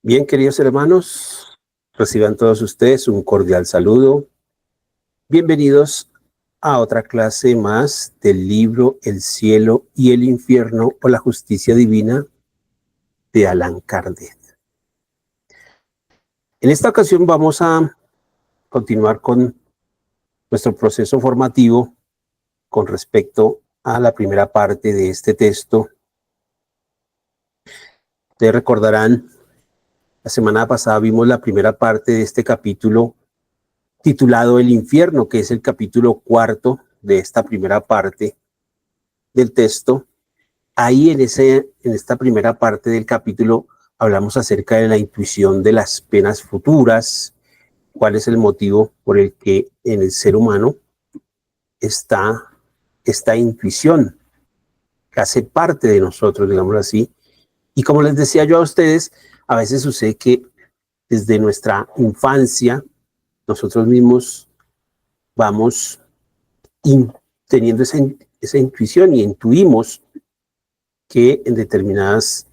Bien, queridos hermanos, reciban todos ustedes un cordial saludo. Bienvenidos a otra clase más del libro El cielo y el infierno o la justicia divina de Allan Kardec. En esta ocasión vamos a continuar con nuestro proceso formativo con respecto a la primera parte de este texto. Ustedes recordarán, la semana pasada vimos la primera parte de este capítulo titulado El infierno, que es el capítulo 4 de esta primera parte del texto. Ahí en esta primera parte del capítulo hablamos acerca de la intuición de las penas futuras, cuál es el motivo por el que en el ser humano está esta intuición que hace parte de nosotros, digámoslo así. Y como les decía yo a ustedes, a veces sucede que desde nuestra infancia nosotros mismos vamos teniendo esa intuición y intuimos que en determinadas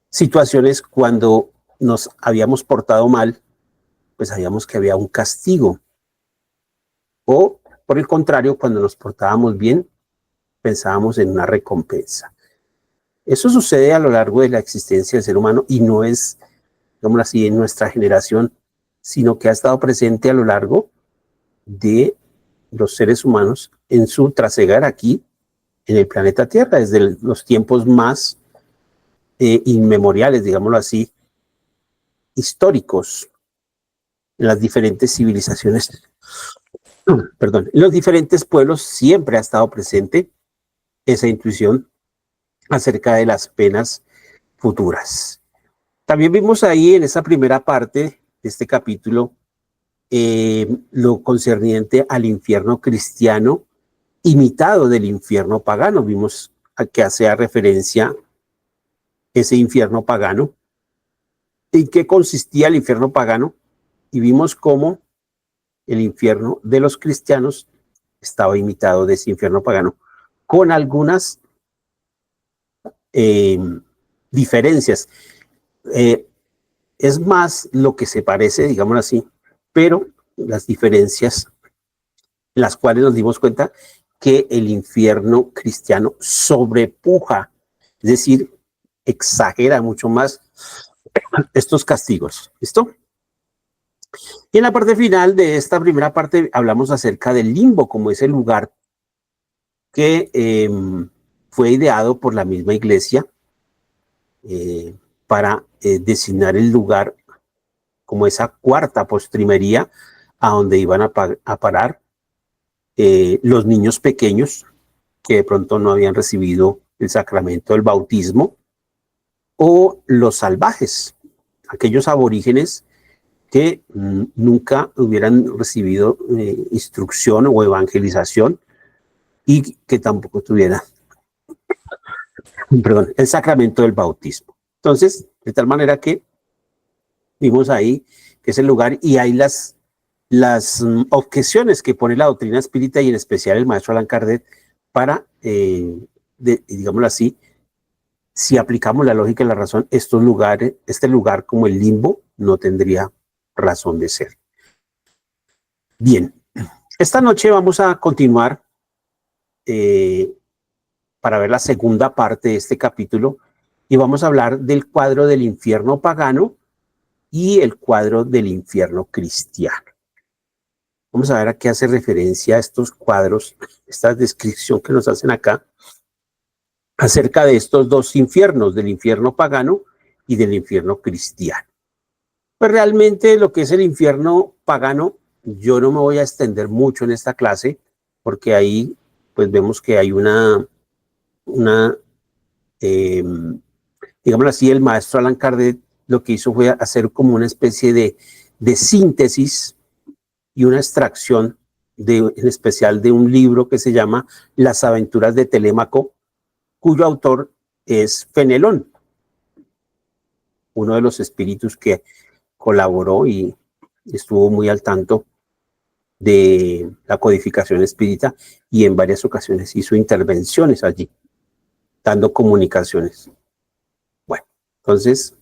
situaciones, cuando nos habíamos portado mal, pues sabíamos que había un castigo. O por el contrario, cuando nos portábamos bien, pensábamos en una recompensa. Eso sucede a lo largo de la existencia del ser humano y no es, digámoslo así, en nuestra generación, sino que ha estado presente a lo largo de los seres humanos en su trasegar aquí en el planeta Tierra, desde los tiempos más inmemoriales, digámoslo así, históricos, en las diferentes civilizaciones, perdón, en los diferentes pueblos siempre ha estado presente esa intuición acerca de las penas futuras. También vimos ahí en esa primera parte de este capítulo lo concerniente al infierno cristiano imitado del infierno pagano. Vimos a que hacía referencia ese infierno pagano, en qué consistía el infierno pagano, y vimos cómo el infierno de los cristianos estaba imitado de ese infierno pagano, con algunas diferencias. Es más lo que se parece, digámoslo así, pero las diferencias, las cuales nos dimos cuenta que el infierno cristiano sobrepuja, es decir, exagera mucho más estos castigos. ¿Listo? Y en la parte final de esta primera parte hablamos acerca del limbo como ese lugar que fue ideado por la misma iglesia para designar el lugar como esa cuarta postrimería a donde iban a parar los niños pequeños que de pronto no habían recibido el sacramento del bautismo, o los salvajes, aquellos aborígenes que nunca hubieran recibido instrucción o evangelización y que tampoco tuvieran, perdón, el sacramento del bautismo. Entonces, de tal manera que vimos ahí que es el lugar, y hay las objeciones que pone la doctrina espírita y en especial el maestro Allan Kardec para, digámoslo así, si aplicamos la lógica y la razón, este lugar como el limbo no tendría razón de ser. Bien, esta noche vamos a continuar para ver la segunda parte de este capítulo y vamos a hablar del cuadro del infierno pagano y el cuadro del infierno cristiano. Vamos a ver a qué hace referencia a estos cuadros, esta descripción que nos hacen acá acerca de estos dos infiernos, del infierno pagano y del infierno cristiano. Pues realmente lo que es el infierno pagano, yo no me voy a extender mucho en esta clase, porque ahí pues vemos que hay digámoslo así, el maestro Allan Kardec lo que hizo fue hacer como una especie de síntesis y una extracción en especial de un libro que se llama Las aventuras de Telémaco, cuyo autor es Fenelón, uno de los espíritus que colaboró y estuvo muy al tanto de la codificación espírita y en varias ocasiones hizo intervenciones allí, dando comunicaciones. Bueno, entonces,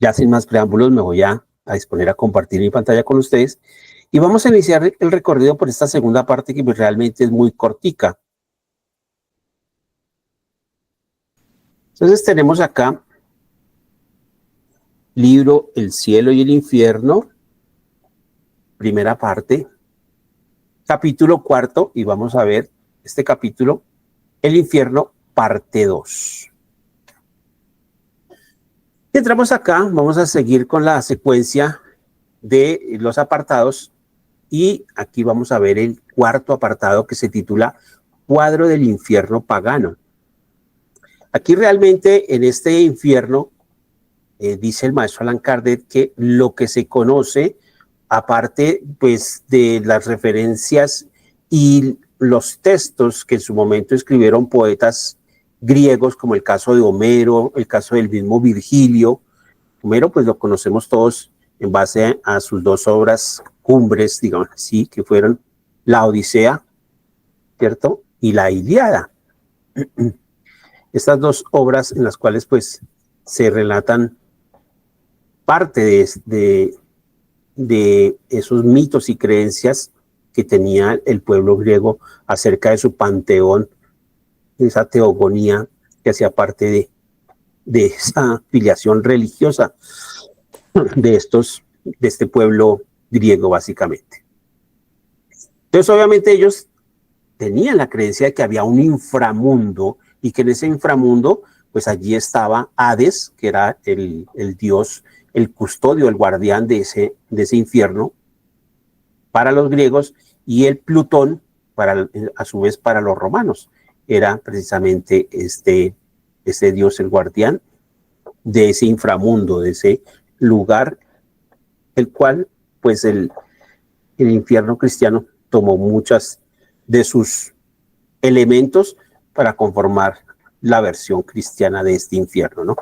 Ya sin más preámbulos, me voy a disponer a compartir mi pantalla con ustedes y vamos a iniciar el recorrido por esta segunda parte que realmente es muy cortica. Entonces tenemos acá libro El cielo y el infierno, primera parte, capítulo cuarto, y vamos a ver este capítulo, El infierno, parte 2. Entramos acá, vamos a seguir con la secuencia de los apartados y aquí vamos a ver el cuarto apartado que se titula Cuadro del infierno pagano. Aquí realmente en este infierno dice el maestro Allan Kardec que lo que se conoce, aparte pues de las referencias y los textos que en su momento escribieron poetas griegos, como el caso de Homero, el caso del mismo Virgilio. Homero pues lo conocemos todos en base a sus dos obras cumbres, digamos así, que fueron la Odisea, ¿cierto? Y la Ilíada. Estas dos obras en las cuales pues se relatan parte de esos mitos y creencias que tenía el pueblo griego acerca de su panteón, esa teogonía que hacía parte de esa filiación religiosa de este pueblo griego básicamente. Entonces obviamente ellos tenían la creencia de que había un inframundo y que en ese inframundo pues allí estaba Hades, que era el dios, el custodio, el guardián de ese infierno para los griegos, y el Plutón, a su vez para los romanos, era precisamente este dios, el guardián de ese inframundo, de ese lugar, el cual pues el infierno cristiano tomó muchas de sus elementos para conformar la versión cristiana de este infierno, ¿no?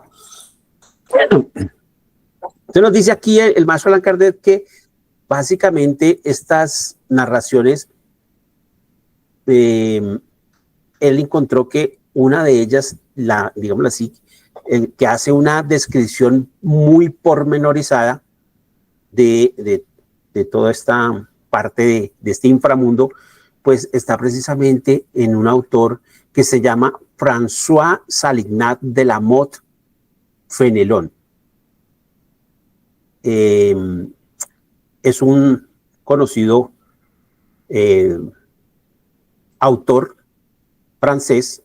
Entonces nos dice aquí el maestro Allan Kardec que básicamente estas narraciones, él encontró que una de ellas, digámoslo así, que hace una descripción muy pormenorizada de toda esta parte de este inframundo, pues está precisamente en un autor que se llama François Salignat de la Motte Fenelon. Es un conocido autor francés,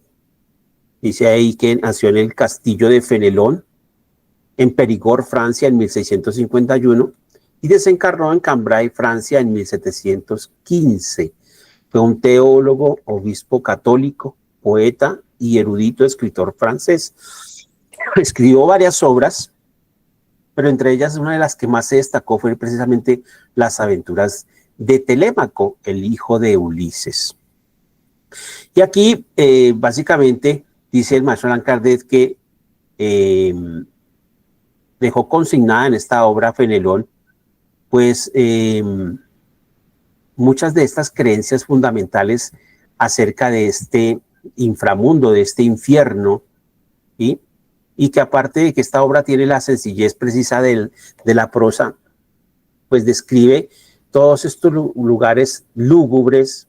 dice ahí que nació en el castillo de Fenelon, en Périgord, Francia, en 1651, y desencarnó en Cambrai, Francia, en 1715. Fue un teólogo, obispo católico, poeta y erudito escritor francés. Escribió varias obras, pero entre ellas una de las que más se destacó fue precisamente Las aventuras de Telémaco, el hijo de Ulises. Y aquí básicamente dice el maestro Allan Kardec que dejó consignada en esta obra Fenelón pues muchas de estas creencias fundamentales acerca de este inframundo, de este infierno, ¿sí? Y que aparte de que esta obra tiene la sencillez precisa de la prosa, pues describe todos estos lugares lúgubres.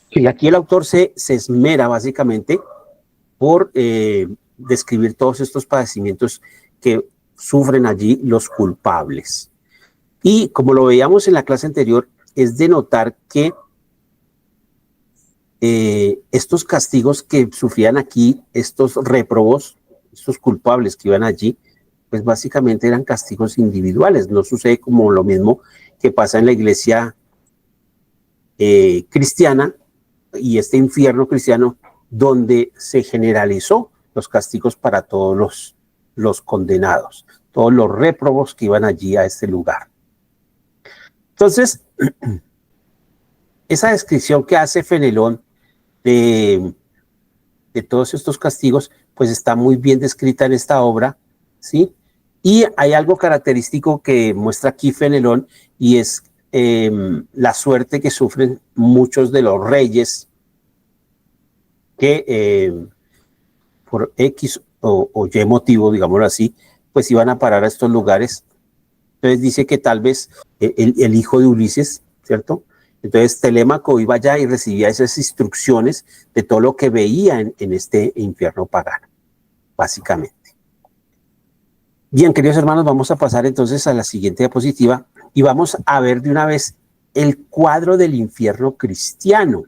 Y aquí el autor se esmera básicamente por describir todos estos padecimientos que sufren allí los culpables. Y como lo veíamos en la clase anterior, es de notar que estos castigos que sufrían aquí, estos réprobos, estos culpables que iban allí, pues básicamente eran castigos individuales. No sucede como lo mismo que pasa en la iglesia cristiana y este infierno cristiano, donde se generalizó los castigos para todos los condenados, todos los réprobos que iban allí a este lugar. Entonces, esa descripción que hace Fenelón de todos estos castigos, pues está muy bien descrita en esta obra, ¿sí? Y hay algo característico que muestra aquí Fenelón, y es la suerte que sufren muchos de los reyes que por X o Y motivo, digámoslo así, pues iban a parar a estos lugares. Entonces dice que tal vez el hijo de Ulises, ¿cierto? Entonces Telémaco iba allá y recibía esas instrucciones de todo lo que veía en este infierno pagano, básicamente. Bien, queridos hermanos, vamos a pasar entonces a la siguiente diapositiva y vamos a ver de una vez el cuadro del infierno cristiano.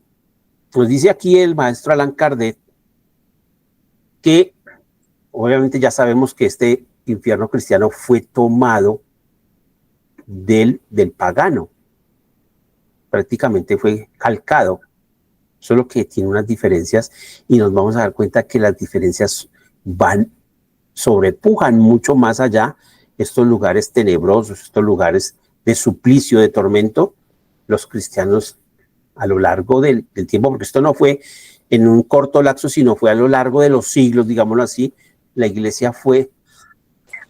Nos dice aquí el maestro Allan Kardec que obviamente ya sabemos que este infierno cristiano fue tomado del pagano, prácticamente fue calcado, solo que tiene unas diferencias y nos vamos a dar cuenta que las diferencias sobrepujan mucho más allá estos lugares tenebrosos, estos lugares de suplicio, de tormento. Los cristianos a lo largo del tiempo, porque esto no fue en un corto lapso, sino fue a lo largo de los siglos, digámoslo así, la iglesia fue,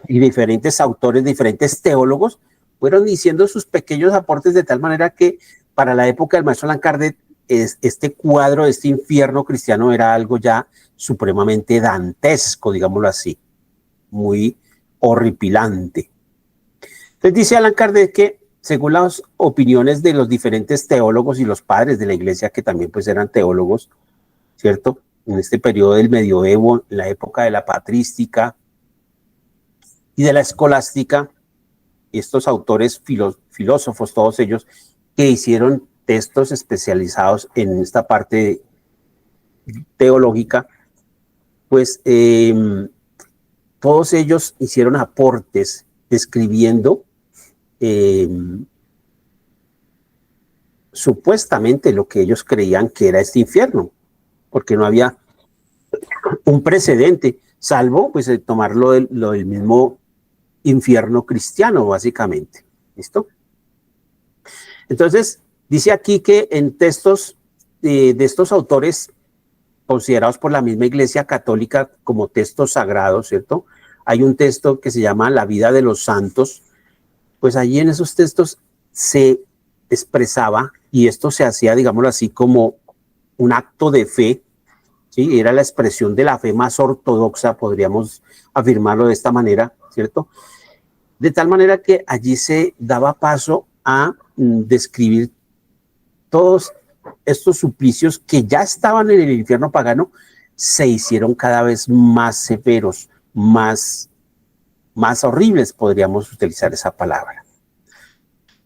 y diferentes autores, diferentes teólogos, fueron diciendo sus pequeños aportes de tal manera que para la época del maestro Allan Kardec, este cuadro de este infierno cristiano era algo ya supremamente dantesco, digámoslo así, muy horripilante. Entonces dice Allan Kardec que según las opiniones de los diferentes teólogos y los padres de la iglesia, que también pues eran teólogos, ¿cierto? En este periodo del medioevo, en la época de la patrística y de la escolástica, estos autores filósofos, todos ellos, que hicieron textos especializados en esta parte teológica, pues todos ellos hicieron aportes describiendo supuestamente lo que ellos creían que era este infierno, porque no había un precedente, salvo pues tomarlo del mismo infierno cristiano, básicamente. ¿Listo? Entonces, dice aquí que en textos de estos autores considerados por la misma Iglesia Católica como textos sagrados, ¿cierto? Hay un texto que se llama La vida de los santos, pues allí en esos textos se expresaba, y esto se hacía, digámoslo así, como un acto de fe, ¿sí? Era la expresión de la fe más ortodoxa, podríamos afirmarlo de esta manera, ¿cierto? De tal manera que allí se daba paso a describir todos estos suplicios que ya estaban en el infierno pagano, se hicieron cada vez más severos, más horribles, podríamos utilizar esa palabra.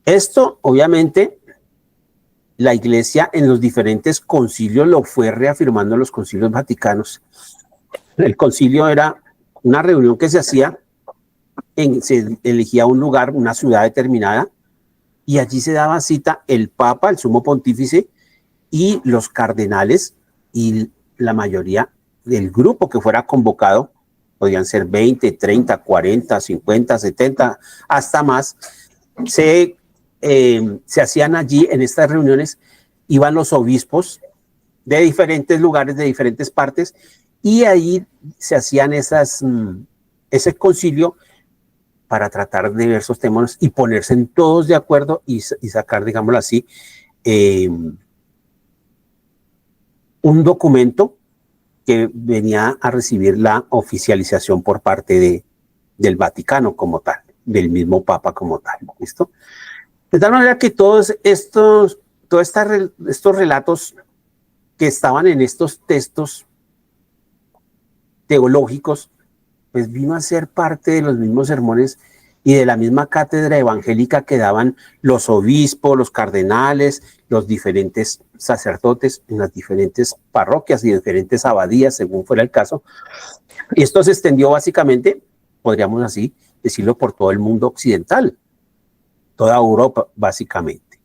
Esto, obviamente, la iglesia en los diferentes concilios lo fue reafirmando en los concilios vaticanos. El concilio era una reunión que se hacía, se elegía un lugar, una ciudad determinada, y allí se daba cita el Papa, el sumo pontífice, y los cardenales, y la mayoría del grupo que fuera convocado, podían ser 20, 30, 40, 50, 70, hasta más, se hacían allí en estas reuniones, iban los obispos de diferentes lugares, de diferentes partes, y ahí se hacían ese concilio para tratar diversos temas y ponerse en todos de acuerdo y sacar, digámoslo así, un documento que venía a recibir la oficialización por parte del Vaticano como tal, del mismo Papa como tal, ¿listo? De tal manera que todos estos relatos que estaban en estos textos teológicos, pues vino a ser parte de los mismos sermones y de la misma cátedra evangélica que daban los obispos, los cardenales, los diferentes sacerdotes en las diferentes parroquias y diferentes abadías, según fuera el caso. Y esto se extendió básicamente, podríamos así decirlo, por todo el mundo occidental, toda Europa básicamente.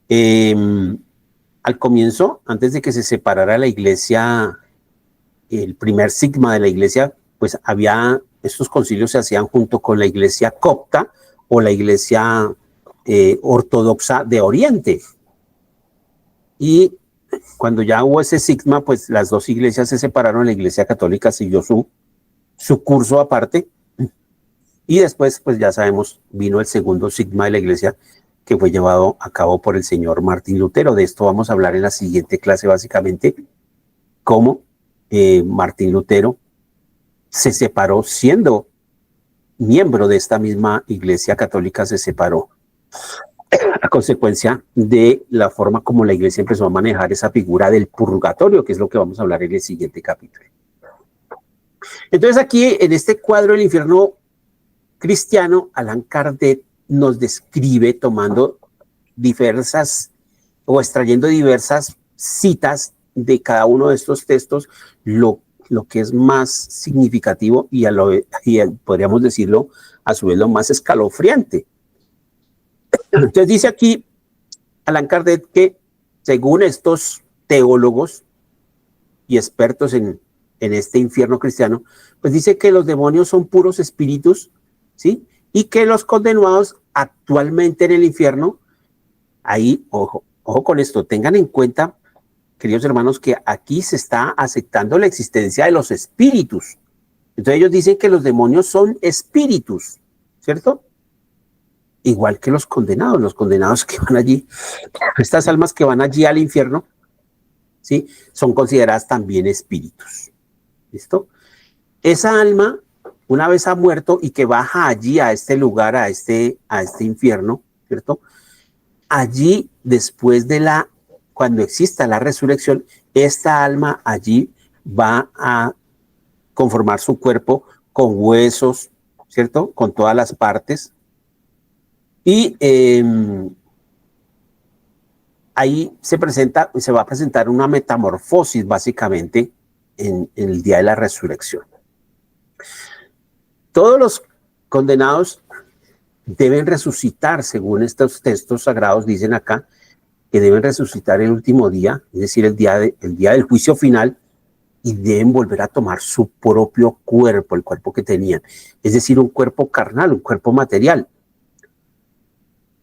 Al comienzo, antes de que se separara la iglesia, el primer sigma de la iglesia, pues estos concilios se hacían junto con la iglesia copta o la iglesia ortodoxa de Oriente. Y cuando ya hubo ese sigma, pues las dos iglesias se separaron, la iglesia católica siguió su curso aparte, y después, pues ya sabemos, vino el segundo sigma de la iglesia, que fue llevado a cabo por el señor Martín Lutero. De esto vamos a hablar en la siguiente clase, básicamente, cómo Martín Lutero se separó siendo miembro de esta misma Iglesia Católica, se separó a consecuencia de la forma como la Iglesia empezó a manejar esa figura del purgatorio, que es lo que vamos a hablar en el siguiente capítulo. Entonces aquí en este cuadro del infierno cristiano, Allan Kardec nos describe tomando diversas o extrayendo diversas citas de cada uno de estos textos, lo que es más significativo y podríamos decirlo a su vez lo más escalofriante. Entonces dice aquí Allan Kardec que según estos teólogos y expertos en este infierno cristiano, pues dice que los demonios son puros espíritus, ¿sí? Y que los condenados actualmente en el infierno, ahí, ojo con esto, tengan en cuenta, queridos hermanos, que aquí se está aceptando la existencia de los espíritus. Entonces ellos dicen que los demonios son espíritus, ¿cierto? Igual que los condenados que van allí, estas almas que van allí al infierno, ¿sí? Son consideradas también espíritus. ¿Listo? Esa alma, una vez ha muerto y que baja allí a este lugar, a este infierno, ¿cierto? Allí, después de cuando exista la resurrección, esta alma allí va a conformar su cuerpo con huesos, ¿cierto? Con todas las partes. Y ahí se va a presentar una metamorfosis, básicamente, en el día de la resurrección. Todos los condenados deben resucitar, según estos textos sagrados, dicen acá, que deben resucitar el último día, es decir, el día del juicio final, y deben volver a tomar su propio cuerpo, el cuerpo que tenían, es decir, un cuerpo carnal, un cuerpo material.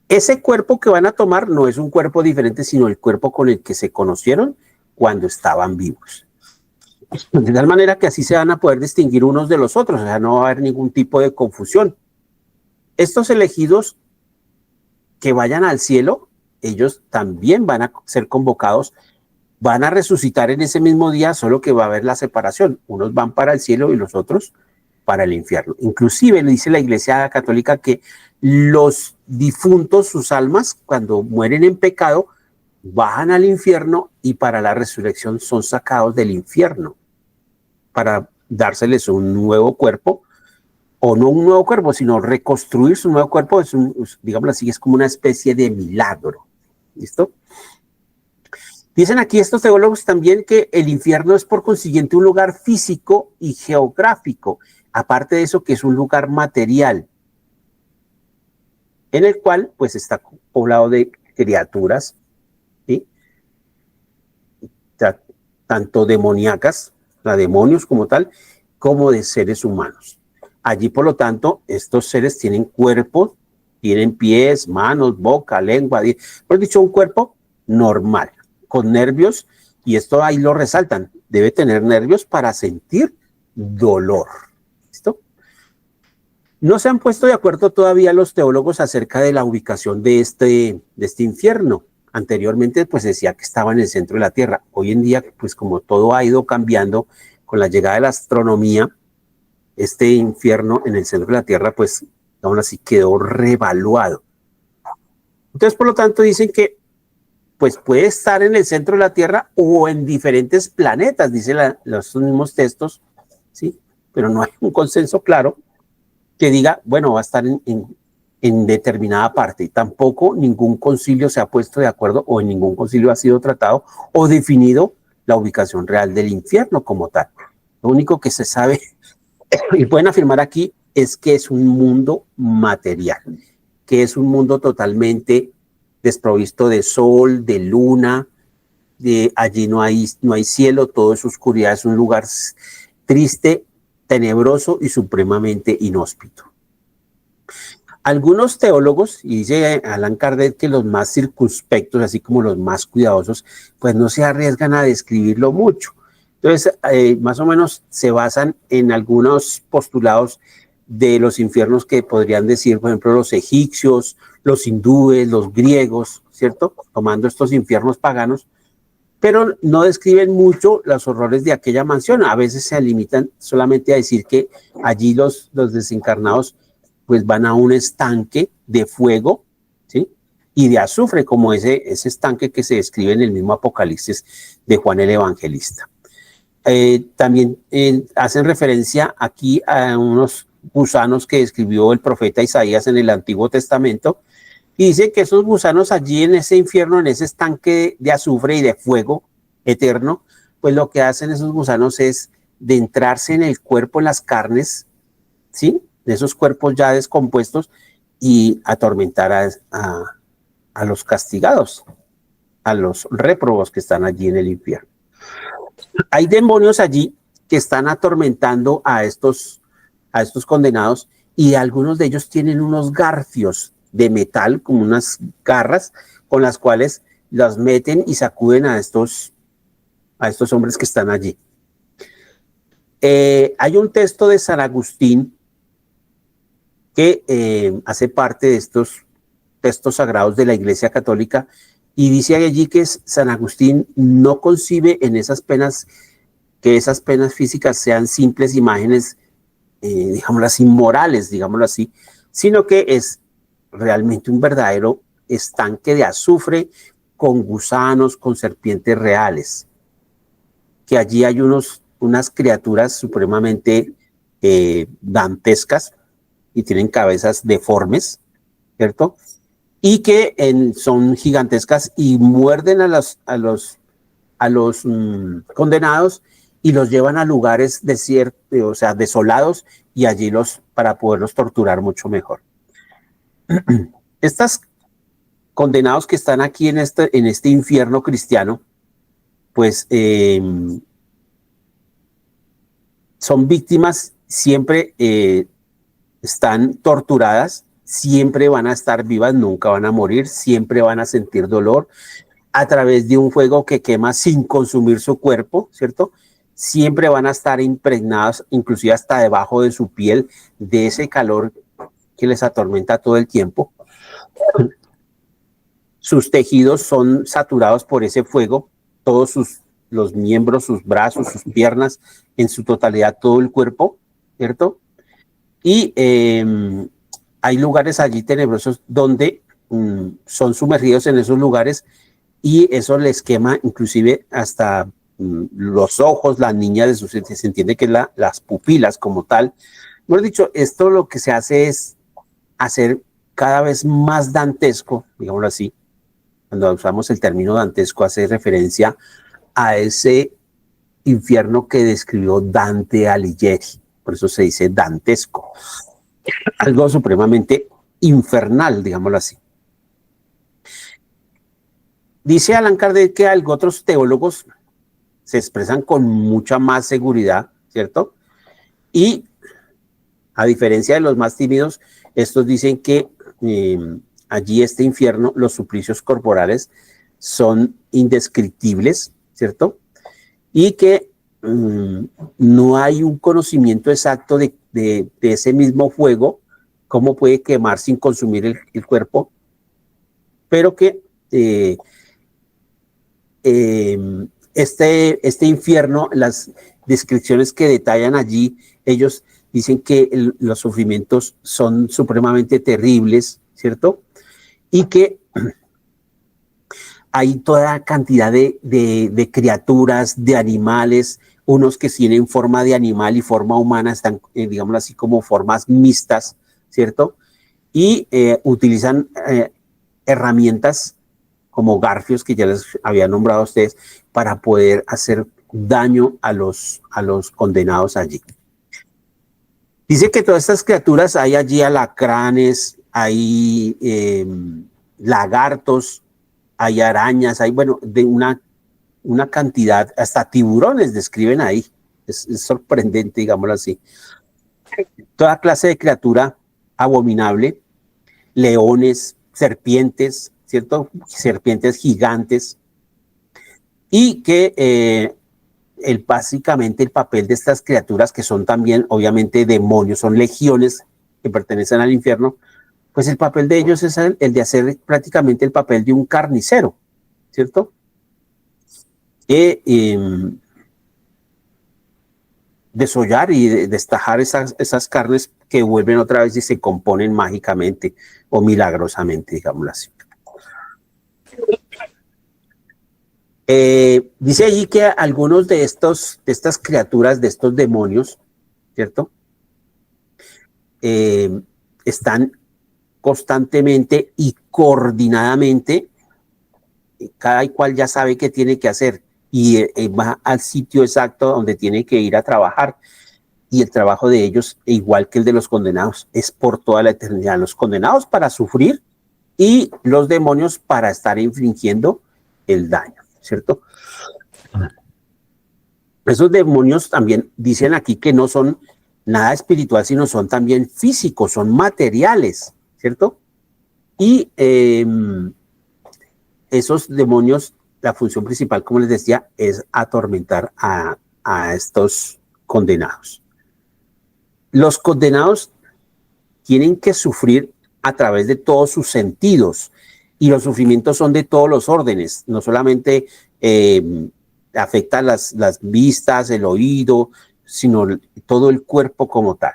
Ese cuerpo que van a tomar no es un cuerpo diferente, sino el cuerpo con el que se conocieron cuando estaban vivos. De tal manera que así se van a poder distinguir unos de los otros, o sea, no va a haber ningún tipo de confusión. Estos elegidos que vayan al cielo, ellos también van a ser convocados, van a resucitar en ese mismo día, solo que va a haber la separación. Unos van para el cielo y los otros para el infierno. Inclusive le dice la Iglesia Católica que los difuntos, sus almas, cuando mueren en pecado, bajan al infierno y para la resurrección son sacados del infierno para dárseles un nuevo cuerpo, o no un nuevo cuerpo, sino reconstruir su nuevo cuerpo, digámoslo así, es como una especie de milagro. ¿Listo? Dicen aquí estos teólogos también que el infierno es por consiguiente un lugar físico y geográfico, aparte de eso que es un lugar material, en el cual pues está poblado de criaturas, ¿sí? Tanto demoníacas, demonios como tal, como de seres humanos. Allí, por lo tanto, estos seres tienen cuerpos, tienen pies, manos, boca, lengua, por dicho, un cuerpo normal, con nervios, y esto ahí lo resaltan, debe tener nervios para sentir dolor. ¿Listo? No se han puesto de acuerdo todavía los teólogos acerca de la ubicación de este infierno. Anteriormente, pues decía que estaba en el centro de la Tierra. Hoy en día, pues como todo ha ido cambiando con la llegada de la astronomía, este infierno en el centro de la Tierra, pues aún así quedó revaluado. Entonces, por lo tanto, dicen que pues puede estar en el centro de la Tierra o en diferentes planetas, dicen los mismos textos, ¿sí? Pero no hay un consenso claro que diga, bueno, va a estar en determinada parte. Tampoco ningún concilio se ha puesto de acuerdo o en ningún concilio ha sido tratado o definido la ubicación real del infierno como tal. Lo único que se sabe y pueden afirmar aquí es que es un mundo material, que es un mundo totalmente desprovisto de sol, de luna, allí no hay cielo, todo es oscuridad, es un lugar triste, tenebroso y supremamente inhóspito. Algunos teólogos, y dice Allan Kardec que los más circunspectos, así como los más cuidadosos, pues no se arriesgan a describirlo mucho. Entonces, más o menos se basan en algunos postulados de los infiernos que podrían decir, por ejemplo, los egipcios, los hindúes, los griegos, ¿cierto? Tomando estos infiernos paganos, pero no describen mucho los horrores de aquella mansión. A veces se limitan solamente a decir que allí los desencarnados pues van a un estanque de fuego, ¿sí? Y de azufre, como ese estanque que se describe en el mismo Apocalipsis de Juan el Evangelista. También hacen referencia aquí a unos gusanos que describió el profeta Isaías en el Antiguo Testamento, y dice que esos gusanos allí en ese infierno, en ese estanque de azufre y de fuego eterno, pues lo que hacen esos gusanos es de entrarse en el cuerpo, en las carnes, ¿sí? De esos cuerpos ya descompuestos, y atormentar a los castigados, a los réprobos que están allí en el infierno. Hay demonios allí que están atormentando a estos condenados, y algunos de ellos tienen unos garfios de metal, como unas garras, con las cuales los meten y sacuden a estos hombres que están allí. Hay un texto de San Agustín que hace parte de estos textos sagrados de la Iglesia Católica, y dice allí que San Agustín no concibe en esas penas, que esas penas físicas sean simples imágenes, digámoslo así, morales, digámoslo así, sino que es realmente un verdadero estanque de azufre con gusanos, con serpientes reales, que allí hay unas criaturas supremamente dantescas y tienen cabezas deformes, ¿cierto? Y que son gigantescas y muerden a los condenados y los llevan a lugares desiertos, o sea, desolados, y allí para poderlos torturar mucho mejor. Estos condenados que están aquí en este infierno cristiano, pues son víctimas, siempre están torturadas, siempre van a estar vivas, nunca van a morir, siempre van a sentir dolor a través de un fuego que quema sin consumir su cuerpo, ¿cierto? Siempre van a estar impregnados, inclusive hasta debajo de su piel, de ese calor que les atormenta todo el tiempo. Sus tejidos son saturados por ese fuego, todos los miembros, sus brazos, sus piernas, en su totalidad todo el cuerpo, ¿cierto? Y hay lugares allí tenebrosos donde son sumergidos en esos lugares, y eso les quema inclusive hasta los ojos, las niñas, se entiende que las pupilas como tal. Hemos dicho, esto lo que se hace es hacer cada vez más dantesco, digámoslo así. Cuando usamos el término dantesco, hace referencia a ese infierno que describió Dante Alighieri. Por eso se dice dantesco. Algo supremamente infernal, digámoslo así. Dice Allan Kardec que otros teólogos se expresan con mucha más seguridad, ¿cierto? Y a diferencia de los más tímidos, estos dicen que allí este infierno, los suplicios corporales son indescriptibles, ¿cierto? Y que no hay un conocimiento exacto de ese mismo fuego, cómo puede quemar sin consumir el cuerpo, pero que este infierno, las descripciones que detallan allí, ellos dicen que los sufrimientos son supremamente terribles, ¿cierto? Y que hay toda cantidad de criaturas, de animales, unos que tienen forma de animal y forma humana, están, digámoslo así, como formas mixtas, ¿cierto? Y utilizan herramientas como garfios, que ya les había nombrado a ustedes, para poder hacer daño a los condenados allí. Dice que todas estas criaturas, hay allí alacranes, hay lagartos, hay arañas, hay, bueno, de una cantidad, hasta tiburones describen ahí. Es sorprendente, digámoslo así. Toda clase de criatura abominable, leones, serpientes, ¿cierto? Serpientes gigantes, y que básicamente el papel de estas criaturas, que son también obviamente demonios, son legiones que pertenecen al infierno, pues el papel de ellos es el de hacer prácticamente el papel de un carnicero, ¿cierto? desollar y destajar esas carnes que vuelven otra vez y se componen mágicamente o milagrosamente, digámoslo así. Dice allí que algunos de estas criaturas, de estos demonios, ¿cierto? Están constantemente y coordinadamente, cada cual ya sabe qué tiene que hacer y va al sitio exacto donde tiene que ir a trabajar. Y el trabajo de ellos, igual que el de los condenados, es por toda la eternidad. Los condenados para sufrir y los demonios para estar infringiendo el daño, ¿cierto? Esos demonios también dicen aquí que no son nada espiritual, sino son también físicos, son materiales, ¿cierto? Y esos demonios, la función principal, como les decía, es atormentar a estos condenados. Los condenados tienen que sufrir a través de todos sus sentidos y los sufrimientos son de todos los órdenes, no solamente afecta las vistas, el oído, sino todo el cuerpo como tal.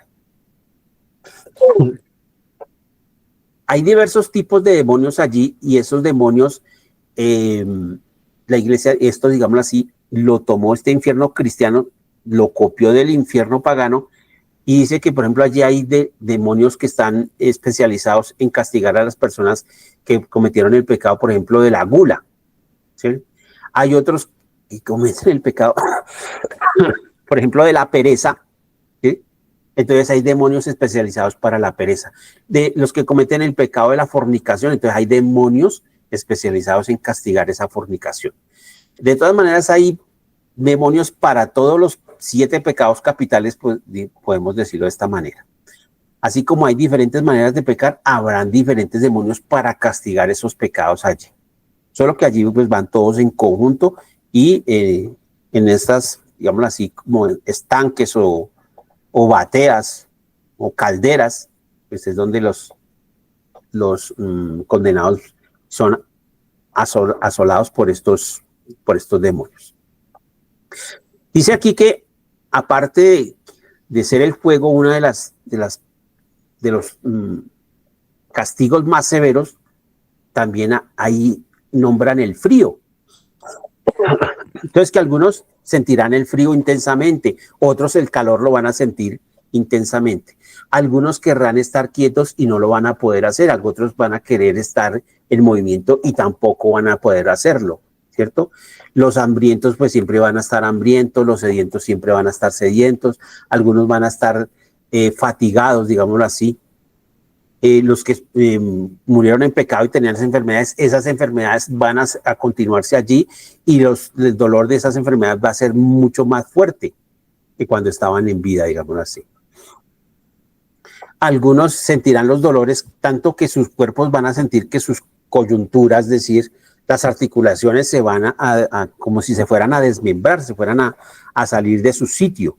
Hay diversos tipos de demonios allí y esos demonios, la iglesia, esto digámoslo así, lo tomó este infierno cristiano, lo copió del infierno pagano y dice que, por ejemplo, allí hay demonios que están especializados en castigar a las personas que cometieron el pecado, por ejemplo, de la gula, ¿sí? Hay otros que cometen el pecado, por ejemplo, de la pereza, ¿sí? Entonces hay demonios especializados para la pereza. De los que cometen el pecado de la fornicación, entonces hay demonios especializados en castigar esa fornicación. De todas maneras, hay demonios para todos los 7 pecados capitales, pues, podemos decirlo de esta manera. Así como hay diferentes maneras de pecar, habrán diferentes demonios para castigar esos pecados allí. Solo que allí pues van todos en conjunto y en estas, digámoslo así, como estanques o bateas o calderas, pues es donde los condenados son asolados por estos demonios. Dice aquí que aparte de ser el fuego uno de los castigos más severos, también ahí nombran el frío. Entonces que algunos sentirán el frío intensamente, otros el calor lo van a sentir intensamente. Algunos querrán estar quietos y no lo van a poder hacer, otros van a querer estar en movimiento y tampoco van a poder hacerlo, ¿cierto? Los hambrientos pues siempre van a estar hambrientos, los sedientos siempre van a estar sedientos, algunos van a estar fatigados, digámoslo así. Los que murieron en pecado y tenían esas enfermedades van a continuarse allí y el dolor de esas enfermedades va a ser mucho más fuerte que cuando estaban en vida, digámoslo así. Algunos sentirán los dolores tanto que sus cuerpos van a sentir que sus coyunturas, es decir, las articulaciones se van como si se fueran a desmembrar, se fueran a salir de su sitio.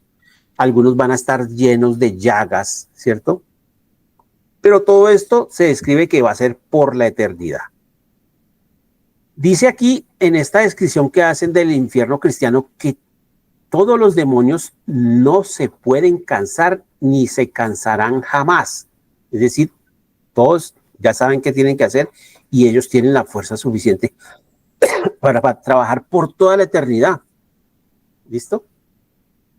Algunos van a estar llenos de llagas, ¿cierto? Pero todo esto se describe que va a ser por la eternidad. Dice aquí en esta descripción que hacen del infierno cristiano que todos los demonios no se pueden cansar ni se cansarán jamás. Es decir, todos ya saben qué tienen que hacer y ellos tienen la fuerza suficiente para trabajar por toda la eternidad. ¿Listo?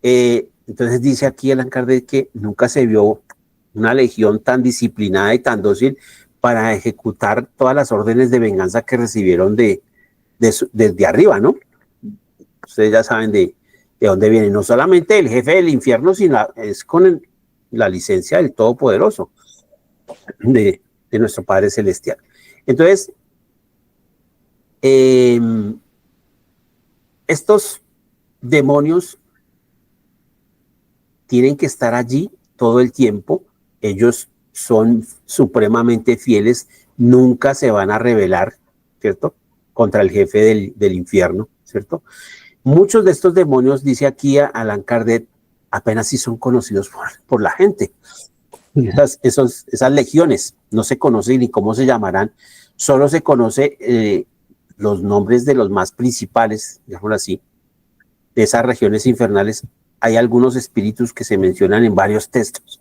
Entonces dice aquí Allan Kardec que nunca se vio una legión tan disciplinada y tan dócil para ejecutar todas las órdenes de venganza que recibieron desde arriba, ¿no? Ustedes ya saben de dónde viene. No solamente el jefe del infierno, sino es con la licencia del Todopoderoso, de nuestro Padre Celestial. Entonces, estos demonios tienen que estar allí todo el tiempo. Ellos son supremamente fieles, nunca se van a rebelar, ¿cierto? Contra el jefe del infierno, ¿cierto? Muchos de estos demonios, dice aquí Allan Kardec, apenas sí son conocidos por la gente. Esas legiones no se conocen ni cómo se llamarán, solo se conoce los nombres de los más principales, digámoslo así, de esas regiones infernales, hay algunos espíritus que se mencionan en varios textos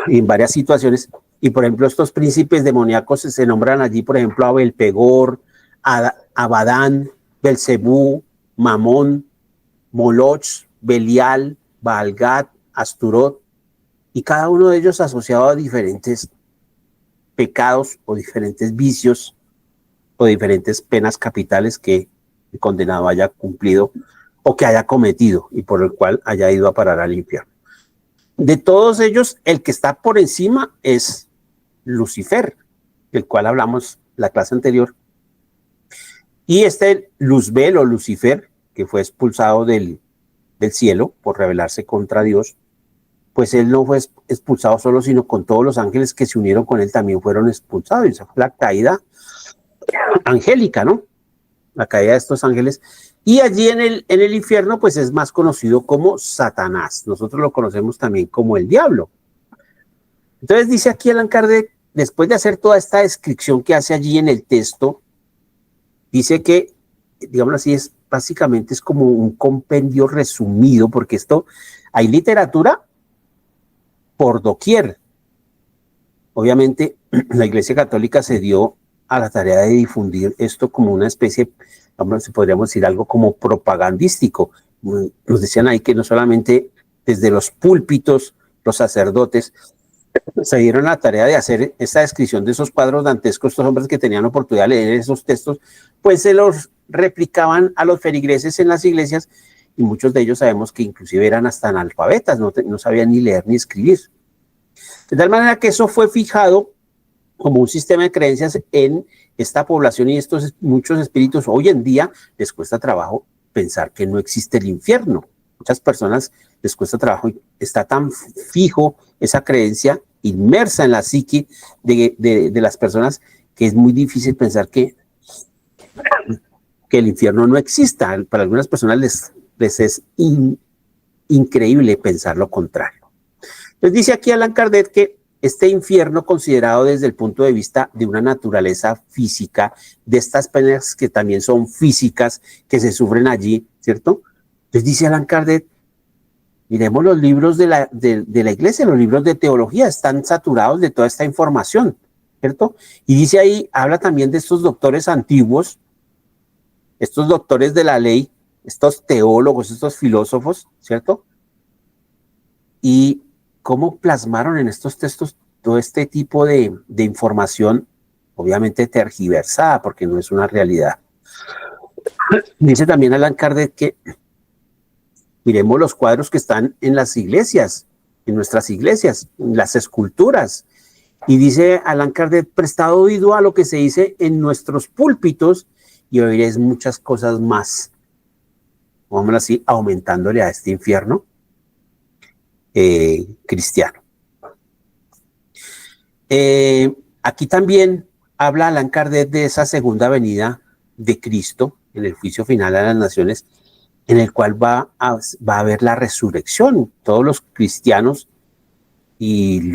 y en varias situaciones. Y por ejemplo, estos príncipes demoníacos se nombran allí, por ejemplo, a Belpegor, a Abadán, Belcebú, Mamón, Moloch, Belial, Baalgad, Asturot, y cada uno de ellos asociado a diferentes pecados o diferentes vicios o diferentes penas capitales que el condenado haya cumplido o que haya cometido y por el cual haya ido a parar al infierno. De todos ellos, el que está por encima es Lucifer, del cual hablamos la clase anterior. Y este Luzbel o Lucifer, que fue expulsado del cielo por rebelarse contra Dios, pues él no fue expulsado solo, sino con todos los ángeles que se unieron con él también fueron expulsados. Y esa fue la caída angélica, ¿no? La caída de estos ángeles. Y allí en el infierno, pues es más conocido como Satanás. Nosotros lo conocemos también como el diablo. Entonces dice aquí Allan Kardec, después de hacer toda esta descripción que hace allí en el texto, dice que, digamos así, básicamente es como un compendio resumido, porque esto, hay literatura por doquier. Obviamente, la Iglesia Católica se dio a la tarea de difundir esto como una especie, podríamos decir algo como propagandístico. Nos decían ahí que no solamente desde los púlpitos, los sacerdotes, se dieron la tarea de hacer esta descripción de esos cuadros dantescos, estos hombres que tenían oportunidad de leer esos textos, pues se los replicaban a los feligreses en las iglesias, y muchos de ellos sabemos que inclusive eran hasta analfabetas, no sabían ni leer ni escribir. De tal manera que eso fue fijado como un sistema de creencias en esta población, y estos muchos espíritus hoy en día les cuesta trabajo pensar que no existe el infierno. Muchas personas les cuesta trabajo, está tan fijo esa creencia inmersa en la psique de las personas que es muy difícil pensar que el infierno no exista. Para algunas personas les es increíble pensar lo contrario. Entonces dice aquí Allan Kardec que este infierno, considerado desde el punto de vista de una naturaleza física, de estas penas que también son físicas, que se sufren allí, ¿cierto? Entonces dice Allan Kardec, miremos los libros de la iglesia, los libros de teología, están saturados de toda esta información, ¿cierto? Y dice ahí, habla también de estos doctores antiguos, estos doctores de la ley, estos teólogos, estos filósofos, ¿cierto? Y cómo plasmaron en estos textos todo este tipo de información, obviamente tergiversada, porque no es una realidad. Dice también Allan Kardec que miremos los cuadros que están en las iglesias, en nuestras iglesias, en las esculturas. Y dice Allan Kardec, prestado oído a lo que se dice en nuestros púlpitos y oiréis muchas cosas más. Vamos así, aumentándole a este infierno cristiano. Aquí también habla Allan Kardec de esa segunda venida de Cristo en el juicio final a las naciones, en el cual va a haber la resurrección. Todos los cristianos y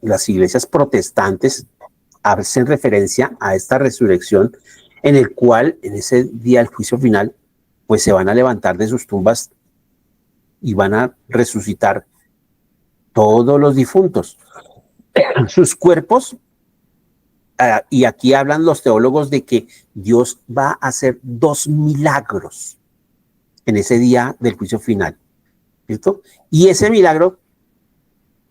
las iglesias protestantes hacen referencia a esta resurrección, en el cual en ese día del juicio final pues se van a levantar de sus tumbas y van a resucitar todos los difuntos. Sus cuerpos, y aquí hablan los teólogos de que Dios va a hacer 2 milagros en ese día del juicio final, ¿cierto? Y ese milagro,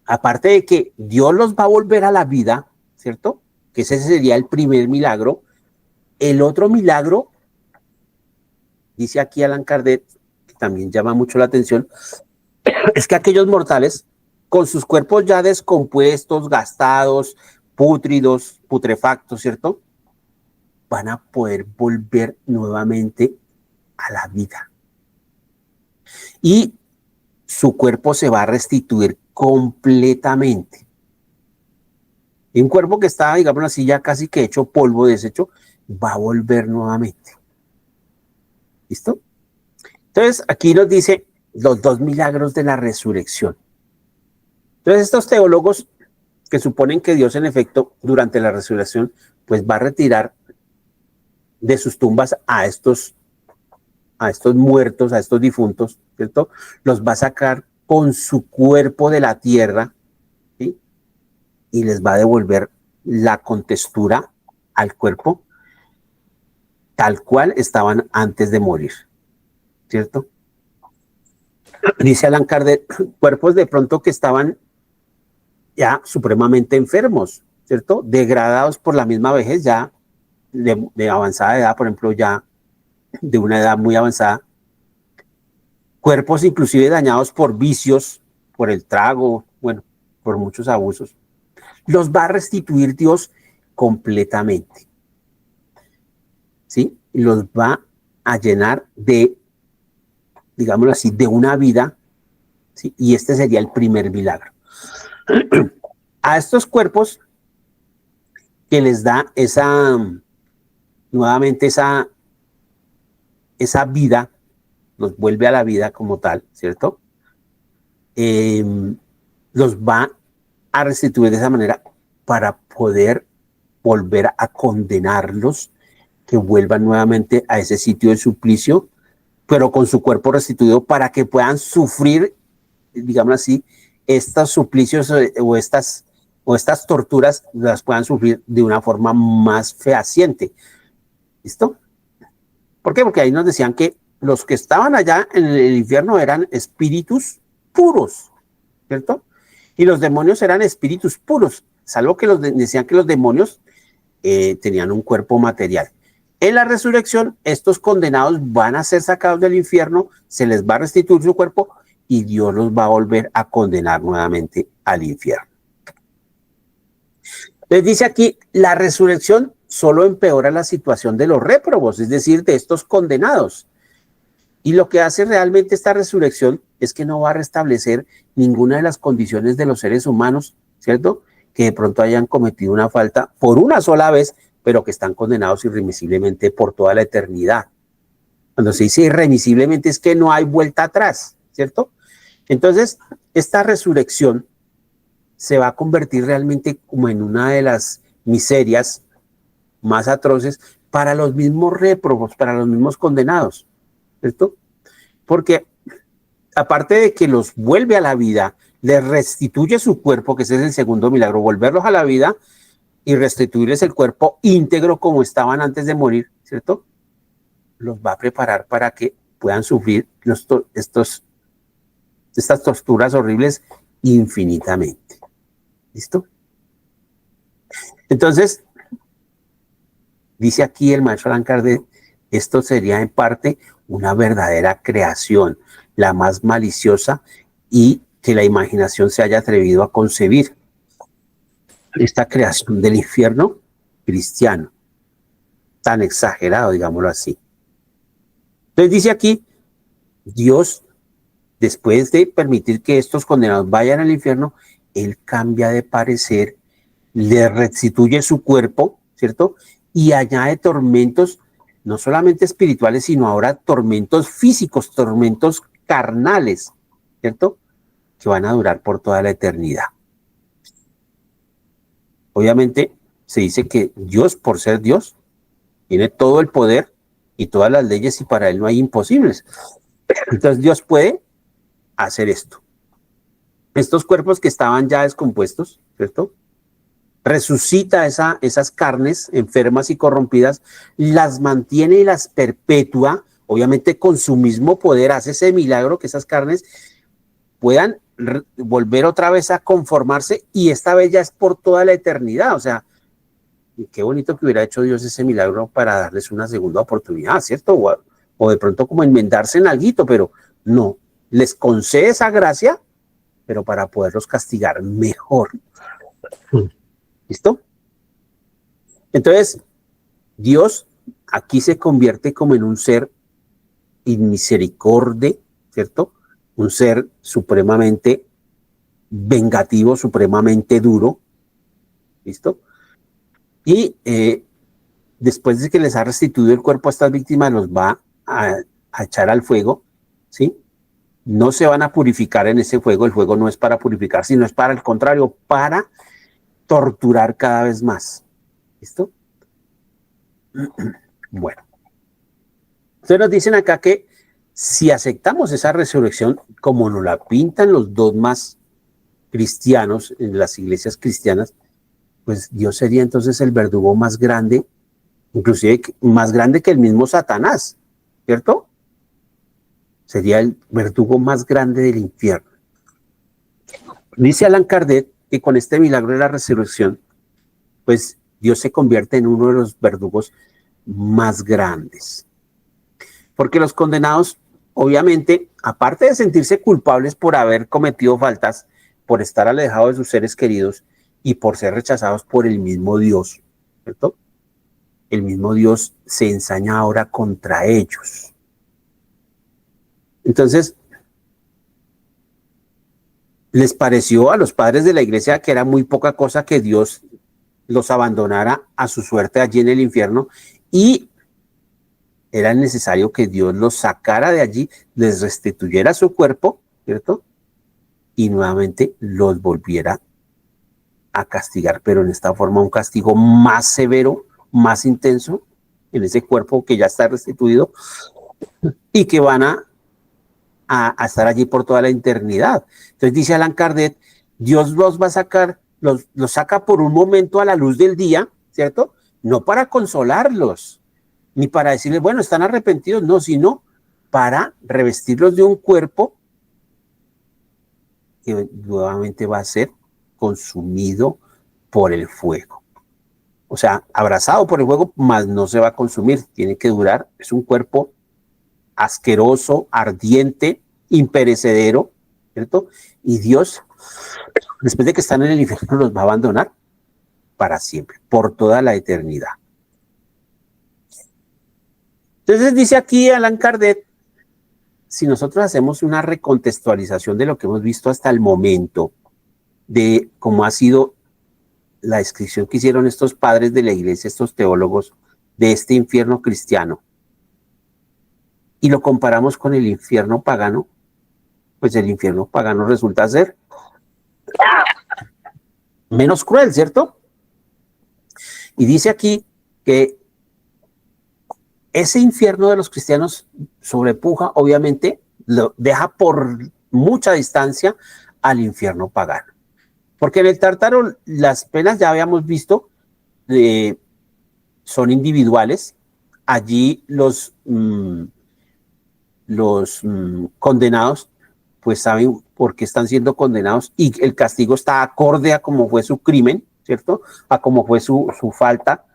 aparte de que Dios los va a volver a la vida, ¿cierto? Que ese sería el primer milagro. El otro milagro, dice aquí Allan Kardec, que también llama mucho la atención, es que aquellos mortales, con sus cuerpos ya descompuestos, gastados, pútridos, putrefactos, ¿cierto? Van a poder volver nuevamente a la vida. Y su cuerpo se va a restituir completamente. Y un cuerpo que estaba, digamos así, ya casi que hecho polvo, deshecho, va a volver nuevamente. ¿Listo? Entonces, aquí nos dice los 2 milagros de la resurrección. Entonces, estos teólogos que suponen que Dios, en efecto, durante la resurrección, pues va a retirar de sus tumbas a estos a estos muertos, a estos difuntos, ¿cierto? Los va a sacar con su cuerpo de la tierra, ¿sí? Y les va a devolver la contextura al cuerpo tal cual estaban antes de morir, ¿cierto? Dice Allan Kardec, cuerpos de pronto que estaban ya supremamente enfermos, ¿cierto? Degradados por la misma vejez, ya de avanzada edad, por ejemplo, ya de una edad muy avanzada, cuerpos inclusive dañados por vicios, por el trago, bueno, por muchos abusos. Los va a restituir Dios completamente, ¿sí? Los va a llenar de, digámoslo así, de una vida, ¿sí? Y este sería el primer milagro. A estos cuerpos que les da nuevamente esa vida, los vuelve a la vida como tal, ¿cierto? Los va a restituir de esa manera para poder volver a condenarlos, que vuelvan nuevamente a ese sitio de suplicio, pero con su cuerpo restituido para que puedan sufrir, digamos así, estos suplicios o estas torturas las puedan sufrir de una forma más fehaciente. ¿Listo? ¿Por qué? Porque ahí nos decían que los que estaban allá en el infierno eran espíritus puros, ¿cierto? Y los demonios eran espíritus puros, salvo que decían que los demonios tenían un cuerpo material. En la resurrección, estos condenados van a ser sacados del infierno, se les va a restituir su cuerpo y Dios los va a volver a condenar nuevamente al infierno. Les dice aquí, la resurrección solo empeora la situación de los réprobos, es decir, de estos condenados. Y lo que hace realmente esta resurrección es que no va a restablecer ninguna de las condiciones de los seres humanos, ¿cierto? Que de pronto hayan cometido una falta por una sola vez, pero que están condenados irremisiblemente por toda la eternidad. Cuando se dice irremisiblemente es que no hay vuelta atrás, ¿cierto? Entonces, esta resurrección se va a convertir realmente como en una de las miserias más atroces para los mismos réprobos, para los mismos condenados, ¿cierto? Porque aparte de que los vuelve a la vida, les restituye su cuerpo, que ese es el segundo milagro, volverlos a la vida y restituirles el cuerpo íntegro como estaban antes de morir, ¿cierto? Los va a preparar para que puedan sufrir estas torturas horribles infinitamente. ¿Listo? Entonces, dice aquí el maestro Allan Kardec, esto sería en parte una verdadera creación, la más maliciosa y que la imaginación se haya atrevido a concebir. Esta creación del infierno cristiano, tan exagerado, digámoslo así. Entonces dice aquí, Dios, después de permitir que estos condenados vayan al infierno, Él cambia de parecer, le restituye su cuerpo, ¿cierto? Y añade tormentos, no solamente espirituales, sino ahora tormentos físicos, tormentos carnales, ¿cierto? Que van a durar por toda la eternidad. Obviamente se dice que Dios, por ser Dios, tiene todo el poder y todas las leyes y para Él no hay imposibles. Entonces Dios puede hacer esto. Estos cuerpos que estaban ya descompuestos, ¿cierto? Resucita esas carnes enfermas y corrompidas, las mantiene y las perpetúa, obviamente con su mismo poder, hace ese milagro que esas carnes puedan volver otra vez a conformarse y esta vez ya es por toda la eternidad. O sea, qué bonito que hubiera hecho Dios ese milagro para darles una segunda oportunidad, ¿cierto? O de pronto como enmendarse en alguito, pero no, les concede esa gracia, pero para poderlos castigar mejor. ¿Listo? Entonces, Dios aquí se convierte como en un ser inmisericordia, ¿cierto? Un ser supremamente vengativo, supremamente duro, ¿listo? Y después de que les ha restituido el cuerpo a estas víctimas, los va a echar al fuego, ¿sí? No se van a purificar en ese fuego, el fuego no es para purificar, sino es para el contrario, para torturar cada vez más. ¿Listo? Bueno. Entonces nos dicen acá que Si aceptamos esa resurrección, como nos la pintan los dogmas cristianos en las iglesias cristianas, pues Dios sería entonces el verdugo más grande, inclusive más grande que el mismo Satanás, ¿cierto? Sería el verdugo más grande del infierno. Dice Allan Kardec que con este milagro de la resurrección, pues Dios se convierte en uno de los verdugos más grandes. Porque los condenados, obviamente, aparte de sentirse culpables por haber cometido faltas, por estar alejados de sus seres queridos y por ser rechazados por el mismo Dios, ¿cierto? El mismo Dios se ensaña ahora contra ellos. Entonces, les pareció a los padres de la iglesia que era muy poca cosa que Dios los abandonara a su suerte allí en el infierno, y era necesario que Dios los sacara de allí, les restituyera su cuerpo, ¿cierto? Y nuevamente los volviera a castigar, pero en esta forma un castigo más severo, más intenso, en ese cuerpo que ya está restituido y que van a estar allí por toda la eternidad. Entonces dice Allan Kardec, Dios los va a sacar, los saca por un momento a la luz del día, ¿cierto? No para consolarlos, ni para decirles, bueno, están arrepentidos, no, sino para revestirlos de un cuerpo que nuevamente va a ser consumido por el fuego. O sea, abrazado por el fuego, mas no se va a consumir, tiene que durar, es un cuerpo asqueroso, ardiente, imperecedero, ¿cierto? Y Dios, después de que están en el infierno, los va a abandonar para siempre, por toda la eternidad. Entonces dice aquí Allan Kardec, si nosotros hacemos una recontextualización de lo que hemos visto hasta el momento, de cómo ha sido la descripción que hicieron estos padres de la iglesia, estos teólogos, de este infierno cristiano, y lo comparamos con el infierno pagano, pues el infierno pagano resulta ser menos cruel, ¿cierto? Y dice aquí que ese infierno de los cristianos sobrepuja, obviamente, lo deja por mucha distancia al infierno pagano. Porque en el Tártaro las penas, ya habíamos visto, son individuales. Allí los condenados pues saben por qué están siendo condenados y el castigo está acorde a cómo fue su crimen, ¿cierto? A cómo fue su falta.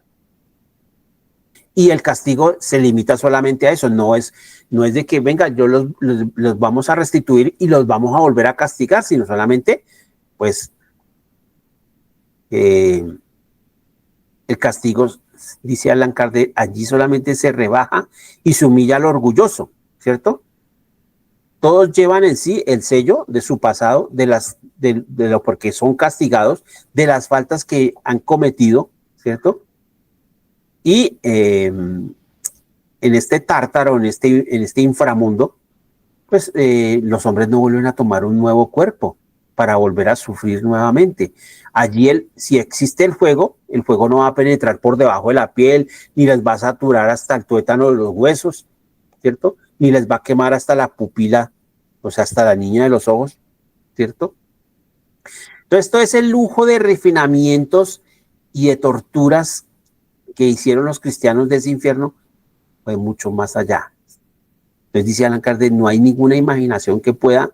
Y el castigo se limita solamente a eso, no es de que, venga, yo los vamos a restituir y los vamos a volver a castigar, sino solamente, pues, el castigo, dice Allan Kardec, allí solamente se rebaja y se humilla al orgulloso, ¿cierto? Todos llevan en sí el sello de su pasado, de lo porque son castigados, de las faltas que han cometido, ¿cierto? Y en este tártaro, en este inframundo, pues los hombres no vuelven a tomar un nuevo cuerpo para volver a sufrir nuevamente. Allí, si existe el fuego no va a penetrar por debajo de la piel, ni les va a saturar hasta el tuétano de los huesos, ¿cierto? Ni les va a quemar hasta la pupila, o sea, hasta la niña de los ojos, ¿cierto? Entonces, todo ese lujo de refinamientos y de torturas que hicieron los cristianos de ese infierno fue mucho más allá. Entonces dice Allan Kardec, no hay ninguna imaginación que pueda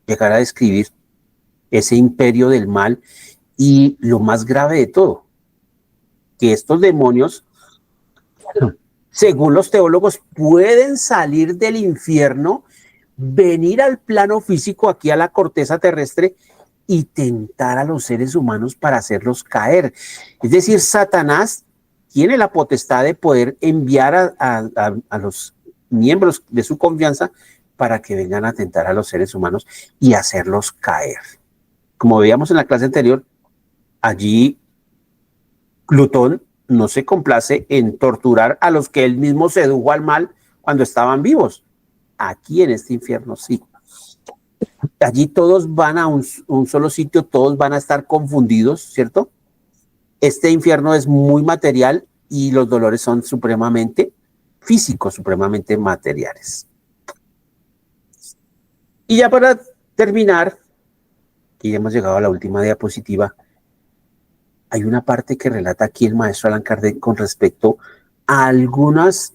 llegar a describir ese imperio del mal, y lo más grave de todo, que estos demonios, según los teólogos, pueden salir del infierno, venir al plano físico, aquí a la corteza terrestre, y tentar a los seres humanos para hacerlos caer. Es decir, Satanás tiene la potestad de poder enviar a los miembros de su confianza para que vengan a tentar a los seres humanos y hacerlos caer. Como veíamos en la clase anterior, allí Plutón no se complace en torturar a los que él mismo sedujo al mal cuando estaban vivos. Aquí en este infierno sí. Allí todos van a un solo sitio, todos van a estar confundidos, ¿cierto? Este infierno es muy material y los dolores son supremamente físicos, supremamente materiales. Y ya para terminar, que ya hemos llegado a la última diapositiva, hay una parte que relata aquí el maestro Allan Kardec con respecto a algunos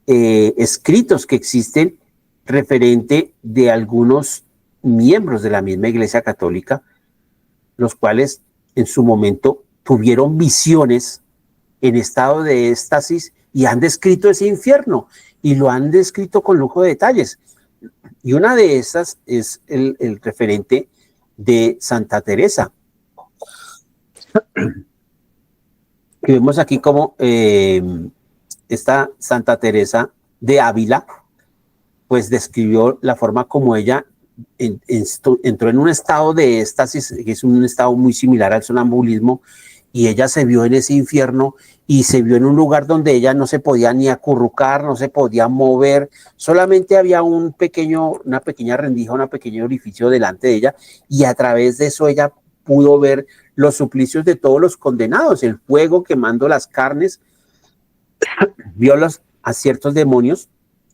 escritos que existen referente de algunos miembros de la misma Iglesia Católica, los cuales en su momento tuvieron visiones en estado de éxtasis y han descrito ese infierno y lo han descrito con lujo de detalles. Y una de esas es el referente de Santa Teresa. Que vemos aquí como esta Santa Teresa de Ávila, pues describió la forma como ella entró en un estado de éxtasis, que es un estado muy similar al sonambulismo, y ella se vio en ese infierno y se vio en un lugar donde ella no se podía ni acurrucar, no se podía mover, solamente había una pequeña rendija, un pequeño orificio delante de ella, y a través de eso ella pudo ver los suplicios de todos los condenados, el fuego quemando las carnes, vio a ciertos demonios,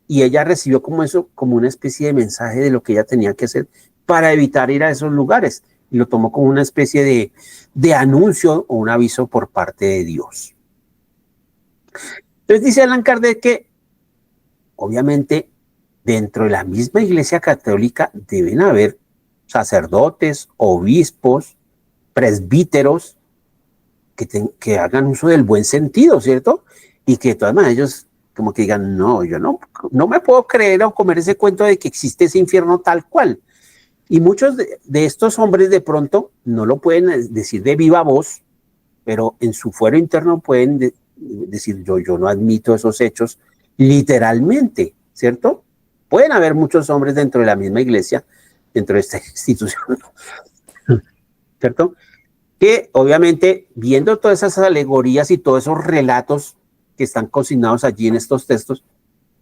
y ella recibió como eso, como una especie de mensaje de lo que ella tenía que hacer para evitar ir a esos lugares, y lo tomó como una especie de anuncio o un aviso por parte de Dios. Entonces dice Allan Kardec que obviamente dentro de la misma Iglesia Católica deben haber sacerdotes, obispos, presbíteros que hagan uso del buen sentido, ¿cierto? Y que de todas maneras ellos como que digan, no, yo no me puedo creer o comer ese cuento de que existe ese infierno tal cual. Y muchos de estos hombres de pronto no lo pueden decir de viva voz, pero en su fuero interno pueden decir, yo no admito esos hechos literalmente, ¿cierto? Pueden haber muchos hombres dentro de la misma iglesia, dentro de esta institución, ¿cierto? Que obviamente viendo todas esas alegorías y todos esos relatos que están consignados allí en estos textos,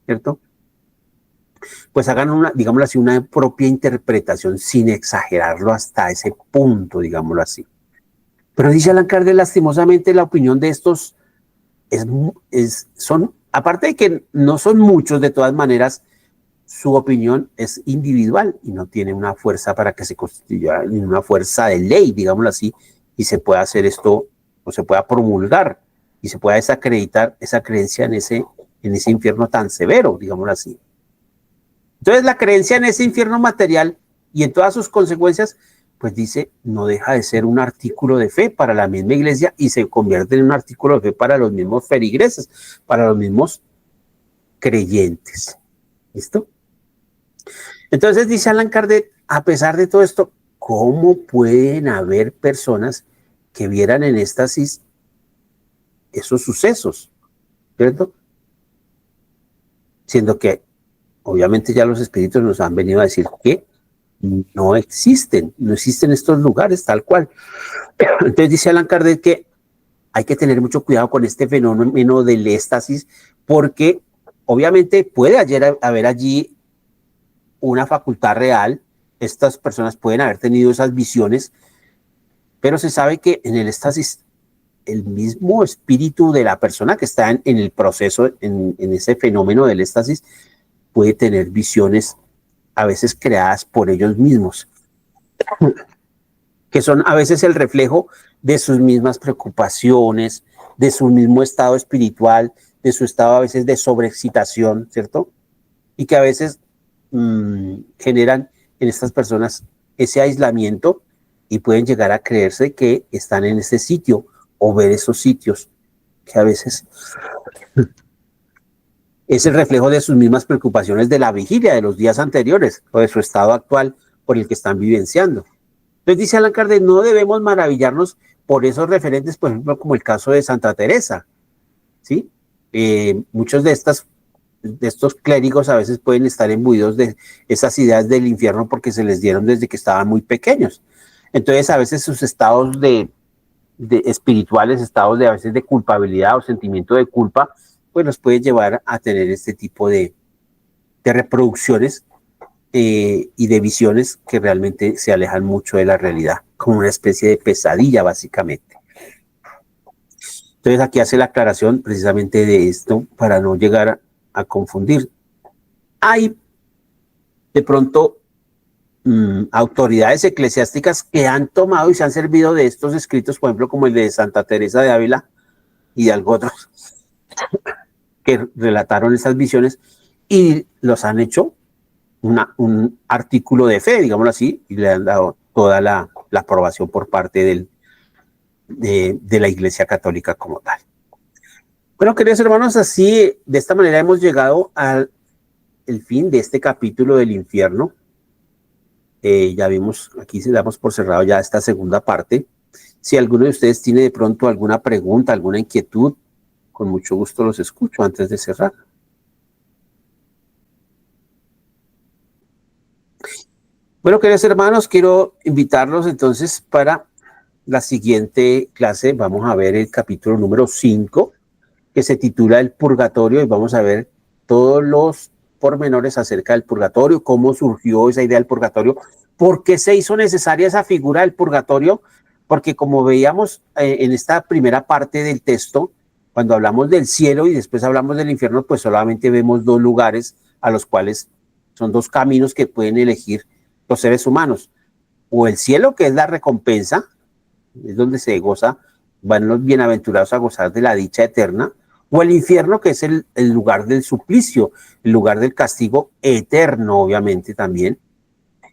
¿cierto? Pues hagan digámoslo así, una propia interpretación sin exagerarlo hasta ese punto, digámoslo así. Pero dice Allan Kardec, lastimosamente la opinión de estos son, aparte de que no son muchos, de todas maneras, su opinión es individual y no tiene una fuerza para que se constituya ni una fuerza de ley, digámoslo así, y se pueda hacer esto, o se pueda promulgar, y se pueda desacreditar esa creencia en ese infierno tan severo, digámoslo así. Entonces la creencia en ese infierno material y en todas sus consecuencias, pues dice, no deja de ser un artículo de fe para la misma iglesia y se convierte en un artículo de fe para los mismos feligreses, para los mismos creyentes. ¿Listo? Entonces dice Allan Kardec, a pesar de todo esto, ¿cómo pueden haber personas que vieran en éxtasis esos sucesos? ¿Cierto? Siendo que obviamente ya los espíritus nos han venido a decir que no existen estos lugares tal cual. Entonces dice Allan Kardec que hay que tener mucho cuidado con este fenómeno del éxtasis, porque obviamente puede haber allí una facultad real, estas personas pueden haber tenido esas visiones, pero se sabe que en el éxtasis el mismo espíritu de la persona que está en el proceso, en ese fenómeno del éxtasis, puede tener visiones a veces creadas por ellos mismos, que son a veces el reflejo de sus mismas preocupaciones, de su mismo estado espiritual, de su estado a veces de sobreexcitación, ¿cierto? Y que a veces generan en estas personas ese aislamiento y pueden llegar a creerse que están en ese sitio o ver esos sitios que a veces es el reflejo de sus mismas preocupaciones de la vigilia de los días anteriores o de su estado actual por el que están vivenciando. Entonces dice Allan Kardec, no debemos maravillarnos por esos referentes, por ejemplo, como el caso de Santa Teresa, ¿sí? Muchos de estos clérigos a veces pueden estar imbuidos de esas ideas del infierno porque se les dieron desde que estaban muy pequeños. Entonces a veces sus estados de espirituales, estados de a veces de culpabilidad o sentimiento de culpa, pues los puede llevar a tener este tipo de reproducciones y de visiones que realmente se alejan mucho de la realidad, como una especie de pesadilla básicamente. Entonces aquí hace la aclaración precisamente de esto para no llegar a confundir. Hay de pronto autoridades eclesiásticas que han tomado y se han servido de estos escritos, por ejemplo, como el de Santa Teresa de Ávila y de algunos otros que relataron esas visiones y los han hecho un artículo de fe, digámoslo así, y le han dado toda la aprobación por parte de la Iglesia Católica como tal. Bueno, queridos hermanos, así de esta manera hemos llegado al fin de este capítulo del infierno. Ya vimos, aquí se damos por cerrado ya esta segunda parte. Si alguno de ustedes tiene de pronto alguna pregunta, alguna inquietud, con mucho gusto los escucho antes de cerrar. Bueno, queridos hermanos, quiero invitarlos entonces para la siguiente clase. Vamos a ver el capítulo número 5, que se titula El Purgatorio, y vamos a ver todos los pormenores acerca del purgatorio, cómo surgió esa idea del purgatorio, por qué se hizo necesaria esa figura del purgatorio, porque como veíamos en esta primera parte del texto, cuando hablamos del cielo y después hablamos del infierno, pues solamente vemos dos lugares a los cuales son dos caminos que pueden elegir los seres humanos, o el cielo, que es la recompensa, es donde se goza, van los bienaventurados a gozar de la dicha eterna, o el infierno, que es el lugar del suplicio, el lugar del castigo eterno, obviamente también.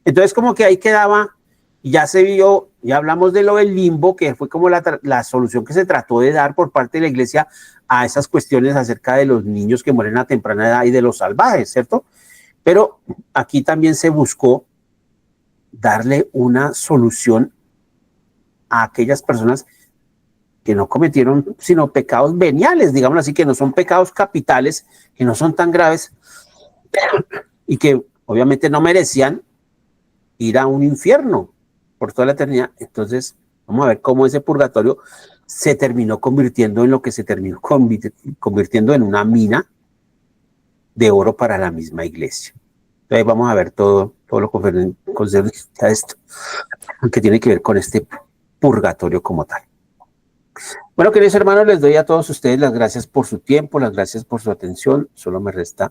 Entonces como que ahí quedaba, ya se vio, ya hablamos de lo del limbo, que fue como la solución que se trató de dar por parte de la iglesia a esas cuestiones acerca de los niños que mueren a temprana edad y de los salvajes, ¿cierto? Pero aquí también se buscó darle una solución a aquellas personas que no cometieron sino pecados veniales, digamos así, que no son pecados capitales, que no son tan graves y que obviamente no merecían ir a un infierno por toda la eternidad. Entonces, vamos a ver cómo ese purgatorio se terminó convirtiendo en lo que se terminó convirtiendo en una mina de oro para la misma iglesia. Entonces, vamos a ver todo lo concerniente a esto, que tiene que ver con este purgatorio como tal. Bueno, queridos hermanos, les doy a todos ustedes las gracias por su tiempo, las gracias por su atención. Solo me resta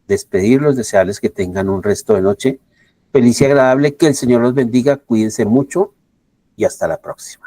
despedirlos, desearles que tengan un resto de noche feliz y agradable, que el Señor los bendiga, cuídense mucho y hasta la próxima.